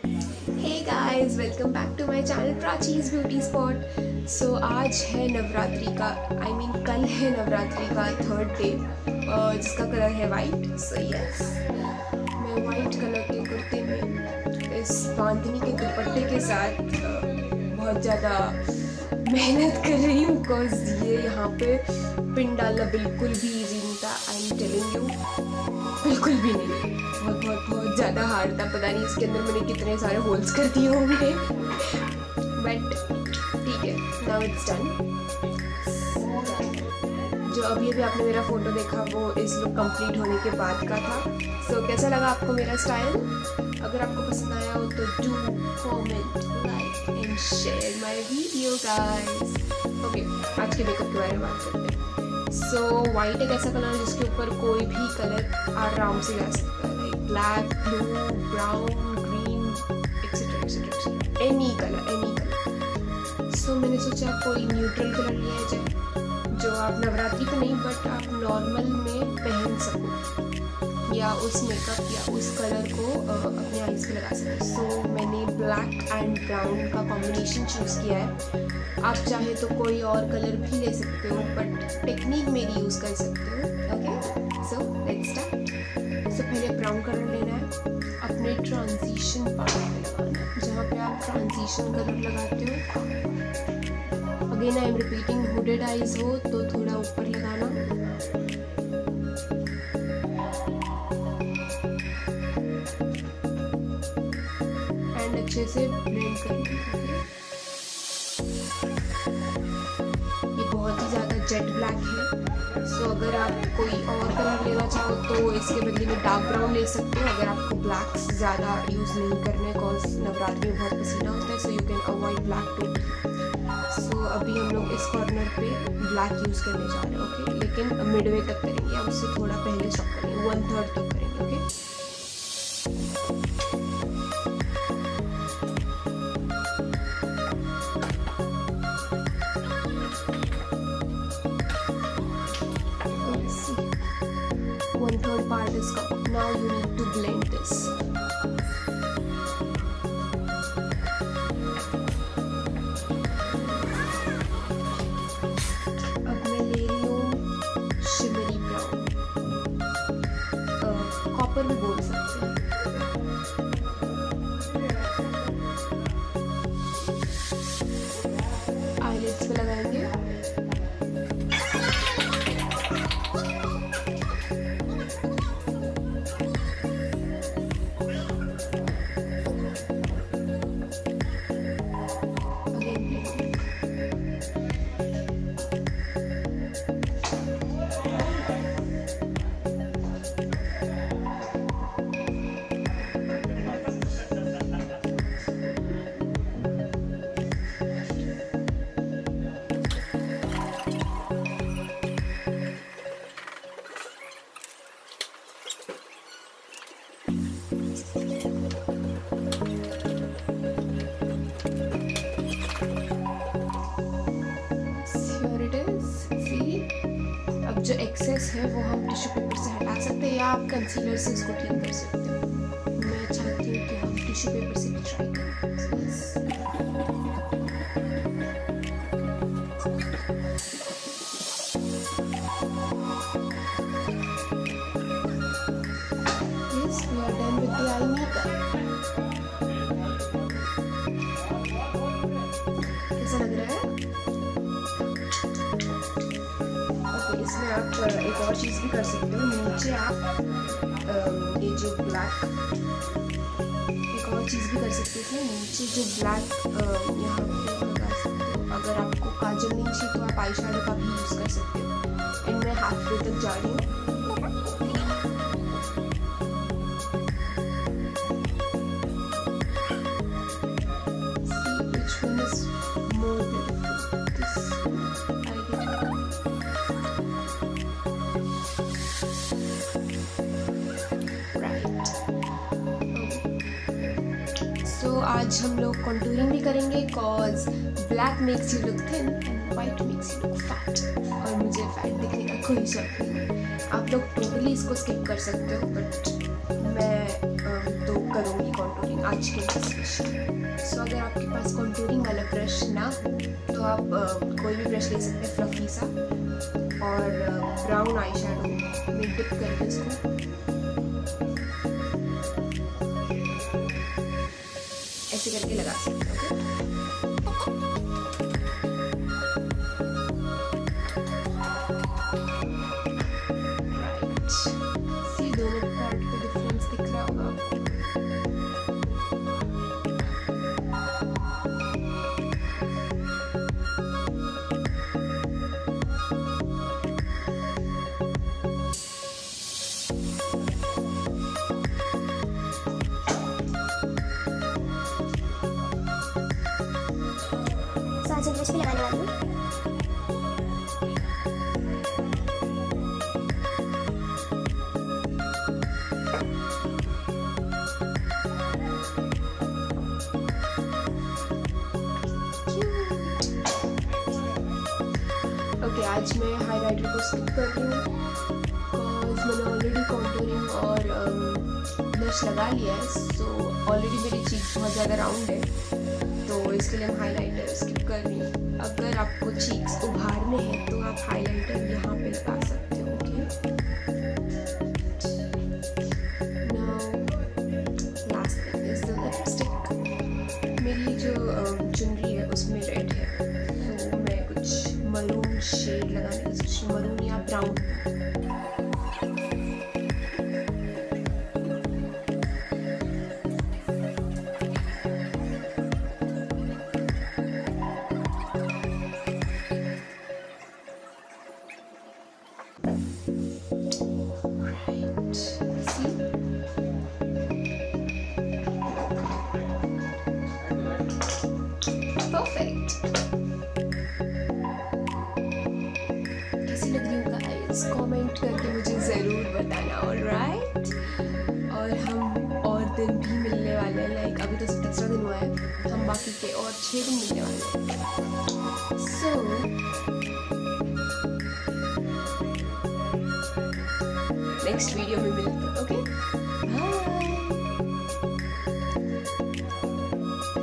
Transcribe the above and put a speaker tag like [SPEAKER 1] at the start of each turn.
[SPEAKER 1] Hey guys, welcome back to my channel Prachi's beauty spot. So आज है नवरात्रि का कल है नवरात्रि का थर्ड डे, जिसका कलर है वाइट। सो यस, मैं वाइट कलर के कुर्ते में इस बांधनी के दुपट्टे के साथ बहुत ज़्यादा मेहनत कर रही हूँ, बिकॉज ये यहाँ पे पिन डालना बिल्कुल भी ईजी नहीं था। आई एम टेलिंग यू, बिल्कुल भी नहीं। बहुत बहुत बहुत ज़्यादा हार्ड था। पता नहीं इसके अंदर मैंने कितने सारे होल्स कर दिए होंगे, बट ठीक है, नाउ इट्स डन। जो अभी आपने मेरा फ़ोटो देखा वो इस लुक कंप्लीट होने के बाद का था। सो कैसा लगा आपको मेरा स्टाइल? अगर आपको पसंद आया हो तो do comment, like and share my video guys. Okay, आज के मेकअप के बारे में बात करते हैं। सो वाइट एक ऐसा कलर है जिसके ऊपर कोई भी कलर आराम से जा सकता है, like black, blue, brown, green, etcetera etcetera, any colour. So मैंने सोचा कोई न्यूट्रल कलर लिया जाए जो आप नवरात्रि को नहीं बट आप नॉर्मल में पहन सको, या उस मेकअप या उस कलर को अपने आईज पे लगा सको। सो मैंने ब्लैक एंड ब्राउन का कॉम्बिनेशन चूज़ किया है। आप चाहे तो कोई और कलर भी ले सकते हो, बट टेक्निक मेरी यूज़ कर सकते हो। Okay, so let's start. So पहले ब्राउन कलर लेना है, अपने ट्रांजिशन पार्ट पे लगाना है, जहाँ पे आप ट्रांजिशन कलर लगाते हो। Again I am repeating, hooded eyes हो तो थोड़ा ऊपर लगाना, एंड अच्छे से ब्लेंड करना। ये बहुत ही ज़्यादा जेट ब्लैक है। सो अगर आप कोई और कलर लेना चाहो तो इसके बदले में डार्क ब्राउन ले सकते हो, अगर आपको ब्लैक्स ज़्यादा यूज़ नहीं करने, कॉज नवरात्रि में बहुत पसीना होता है। So you can avoid black too. So अभी हम लोग इस कॉर्नर पे ब्लैक यूज़ करने जा रहे हैं, ओके, लेकिन मिडवे तक करेंगे, या उससे थोड़ा पहले स्टॉप करेंगे, 1/3 तक करेंगे, okay. One-third part is covered. Now you need to blend this. अब मैं ले रही हूँ शिमरी ब्राउन, कॉपर भी बोल सकते हैं। आईलिड्स पे लगाएंगे। जो एक्सेस है वो हम टिश्यू पेपर से हटा सकते हैं, या आप कंसीलर से इसको क्लीन कर सकते हो। मैं चाहती हूँ कि हम टिश्यू पेपर से भी ट्राई करें। Yes, we are done with the eye makeup. कैसा लग रहा है? इसमें आप एक और चीज़ भी कर सकते हो, नीचे आप ये जो ब्लैक, एक और चीज़ भी कर सकते हो, इसमें नीचे जो ब्लैक यहाँ पे लगा सकते हो। अगर आपको काजल नहीं चाहिए तो आप आई शैडो का भी यूज़ कर सकते हो। एंड मैं हाफ वे तक जा रही हूँ। तो आज हम लोग कॉन्टूरिंग भी करेंगे, cause black makes you look thin and white makes you look fat, और मुझे फैट दिखने का कोई शौक नहीं है। आप लोग टोटली इसको स्किप कर सकते हो, बट मैं तो करूँगी कॉन्टूरिंग आज के स्पेशल। सो अगर आपके पास कॉन्टूरिंग वाला ब्रश ना हो तो आप कोई भी ब्रश ले सकते हैं फ्लफी सा, और ब्राउन आई शेडो में डिप करके इसको ऐसे करके लगा सकते हैं। दोनों पार्ट का डिफरेंस दिख रहा होगा आपको।
[SPEAKER 2] आज ब्रश भी लगाने वाली हूँ।
[SPEAKER 1] ओके, आज मैं हाइलाइटर को स्किप कर रही हूँ बिकॉज मैंने ऑलरेडी कॉन्टूरिंग और ब्लश लगा लिया है। सो ऑलरेडी मेरी चीक्स बहुत ज़्यादा राउंड है, तो इसके लिए मैं हाइलाइटर स्किप कर रही हूँ। अगर आपको चीक्स उभारने हैं तो आप हाइलाइटर यहाँ पे लगा सकते हो। Okay, now last thing is the lipstick. मेरी जो चुनरी है उसमें रेड है, तो मैं कुछ मरून शेड लगाने की सोच रही हूँ, मरून या ब्राउन। परफेक्ट। कैसी लग रही हूँ गाइस? कमेंट करके मुझे ज़रूर बताना। ऑलराइट, और हम और दिन भी मिलने वाले हैं। लाइक अभी तो सिर्फ तीसरा दिन हुआ है, हम बाकी के और 6 दिन मिलने वाले हैं। सो नेक्स्ट वीडियो में मिलते हैं।